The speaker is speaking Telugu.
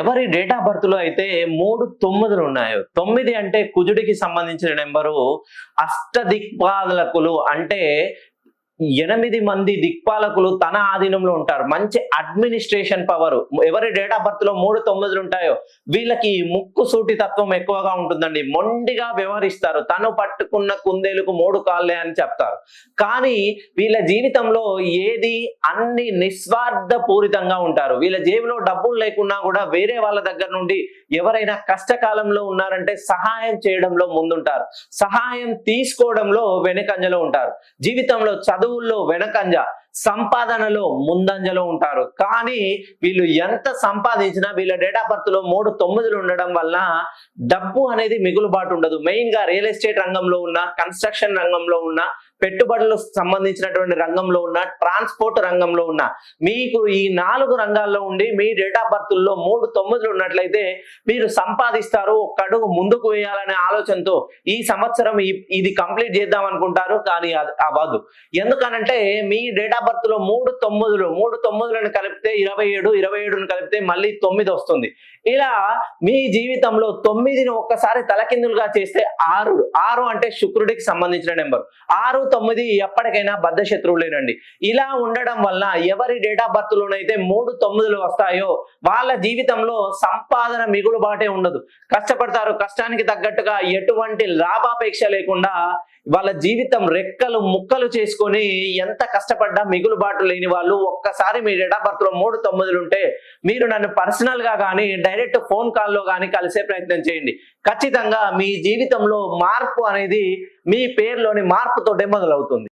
ఎవరి డేట్ ఆఫ్ బర్త్ లో అయితే 3 9లు ఉన్నాయో, 9 అంటే కుజుడికి సంబంధించిన నెంబరు. అష్టదిక్పాలకులు అంటే 8 మంది దిక్పాలకులు తన ఆధీనంలో ఉంటారు. మంచి అడ్మినిస్ట్రేషన్ పవర్. ఎవరి డేట్ ఆఫ్ బర్త్ లో 3 9లు ఉంటాయో వీళ్ళకి ముక్కు సూటి తత్వం ఎక్కువగా ఉంటుందండి. మొండిగా వ్యవహరిస్తారు. తను పట్టుకున్న కుందేలుకు 3 కాళ్ళే అని చెప్తారు. కానీ వీళ్ళ జీవితంలో ఏది అన్ని నిస్వార్థ పూరితంగా ఉంటారు. వీళ్ళ జేబులో డబ్బులు లేకున్నా కూడా వేరే వాళ్ళ దగ్గర నుండి ఎవరైనా కష్టకాలంలో ఉన్నారంటే సహాయం చేయడంలో ముందుంటారు. సహాయం తీసుకోవడంలో వెనుకంజలో ఉంటారు. జీవితంలో చదువుల్లో వెనకంజ, సంపాదనలో ముందంజలో ఉంటారు. కానీ వీళ్ళు ఎంత సంపాదించినా వీళ్ళ డేట్ ఆఫ్ బర్త్ లో 3 9లు ఉండడం వల్ల డబ్బు అనేది మిగులుబాటు ఉండదు. మెయిన్ గా రియల్ ఎస్టేట్ రంగంలో ఉన్న, కన్స్ట్రక్షన్ రంగంలో ఉన్న, పెట్టుబడులకు సంబంధించినటువంటి రంగంలో ఉన్న, ట్రాన్స్పోర్ట్ రంగంలో ఉన్న, మీకు ఈ 4 రంగాల్లో ఉండి మీ డేట్ ఆఫ్ బర్త్ లో 3 9లు ఉన్నట్లయితే మీరు సంపాదిస్తారు. ఒక అడుగు ముందుకు వేయాలనే ఆలోచనతో ఈ సంవత్సరం ఇది కంప్లీట్ చేద్దాం అనుకుంటారు. కానీ అది అవ్వదు. ఎందుకనంటే మీ డేట్ ఆఫ్ బర్త్ లో 3 9లను కలిపితే 27, 27ను కలిపితే మళ్ళీ 9 వస్తుంది. ఇలా మీ జీవితంలో 9ని ఒక్కసారి తలకిందులుగా చేస్తే 6 అంటే శుక్రుడికి సంబంధించిన నెంబర్. 6 9 ఎప్పటికైనా బద్ధ శత్రువులేనండి. ఇలా ఉండడం వల్ల ఎవరి డేట్ ఆఫ్ బర్త్ లోనైతే 3 9లు వస్తాయో వాళ్ళ జీవితంలో సంపాదన మిగులుబాటే ఉండదు. కష్టపడతారు. కష్టానికి తగ్గట్టుగా ఎటువంటి లాభాపేక్ష లేకుండా వాళ్ళ జీవితం రెక్కలు ముక్కలు చేసుకొని ఎంత కష్టపడ్డా మిగులుబాటు లేని వాళ్ళు ఒక్కసారి మీ డేట్ ఆఫ్ బర్త్ లో 3 9లు ఉంటే మీరు నన్ను పర్సనల్ గా కానీ డైరెక్ట్ ఫోన్ కాల్లో కానీ కలిసే ప్రయత్నం చేయండి. ఖచ్చితంగా మీ జీవితంలో మార్పు అనేది మీ పేరులోని మార్పుతోటే మొదలవుతుంది.